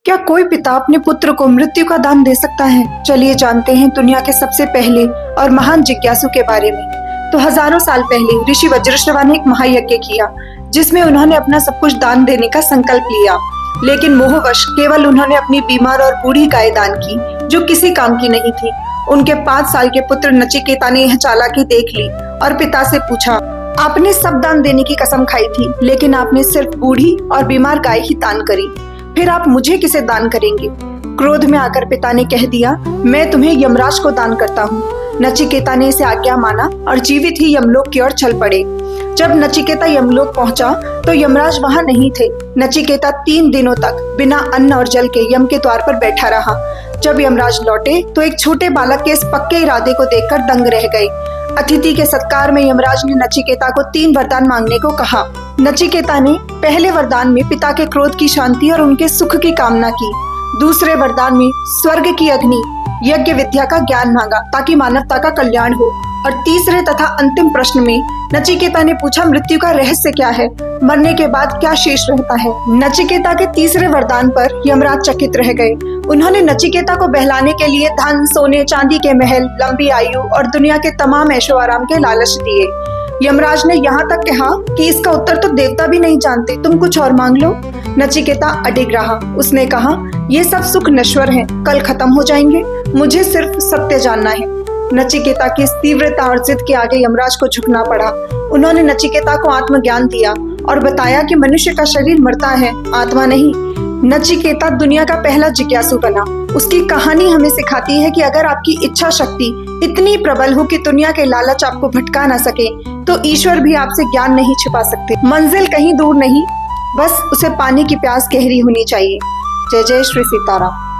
क्या कोई पिता अपने पुत्र को मृत्यु का दान दे सकता है? चलिए जानते हैं दुनिया के सबसे पहले और महान जिज्ञासु के बारे में। तो हजारों साल पहले ऋषि वज्रश्रवा ने एक महायज्ञ किया, जिसमें उन्होंने अपना सब कुछ दान देने का संकल्प लिया। लेकिन मोहवश केवल उन्होंने अपनी बीमार और बूढ़ी गाय दान की, जो किसी काम की नहीं थी। उनके 5 साल के पुत्र नचिकेता ने यह चालाकी देख ली और पिता से पूछा, आपने सब दान देने की कसम खाई थी, लेकिन आपने सिर्फ बूढ़ी और बीमार गाय ही दान करी, फिर आप मुझे किसे दान करेंगे? क्रोध में आकर पिता ने कह दिया, मैं तुम्हें यमराज को दान करता हूँ। नचिकेता ने इसे आज्ञा माना और जीवित ही यमलोक की ओर चल पड़े। जब नचिकेता यमलोक पहुंचा तो यमराज वहां नहीं थे। नचिकेता 3 दिनों तक बिना अन्न और जल के यम के द्वार पर बैठा रहा। जब यमराज लौटे तो एक छोटे बालक के इस पक्के इरादे को देखकर दंग रह गए। अतिथि के सत्कार में यमराज ने नचिकेता को 3 वरदान मांगने को कहा। नचिकेता ने पहले वरदान में पिता के क्रोध की शांति और उनके सुख की कामना की। दूसरे वरदान में स्वर्ग की अग्नि यज्ञ विद्या का ज्ञान मांगा ताकि मानवता का कल्याण हो। और तीसरे तथा अंतिम प्रश्न में नचिकेता ने पूछा, मृत्यु का रहस्य क्या है? मरने के बाद क्या शेष रहता है? नचिकेता के तीसरे वरदान पर यमराज चकित रह गए। उन्होंने नचिकेता को बहलाने के लिए धन, सोने, चांदी के महल, लंबी आयु और दुनिया के तमाम ऐशो आराम के लालच दिए। यमराज ने यहाँ तक कहा कि इसका उत्तर तो देवता भी नहीं जानते, तुम कुछ और मांग लो। नचिकेता अडिग रहा। उसने कहा, ये सब सुख नश्वर हैं, कल खत्म हो जाएंगे, मुझे सिर्फ सत्य जानना है। नचिकेता की इस तीव्रता और जिद के आगे यमराज को झुकना पड़ा। उन्होंने नचिकेता को आत्मज्ञान दिया और बताया कि मनुष्य का शरीर मरता है, आत्मा नहीं। नचिकेता दुनिया का पहला जिज्ञासु बना। उसकी कहानी हमें सिखाती है कि अगर आपकी इच्छा शक्ति इतनी प्रबल हो कि दुनिया के लालच आपको भटका ना सके, तो ईश्वर भी आपसे ज्ञान नहीं छिपा सकते। मंजिल कहीं दूर नहीं, बस उसे पाने की प्यास गहरी होनी चाहिए। जय जय श्री सीताराम।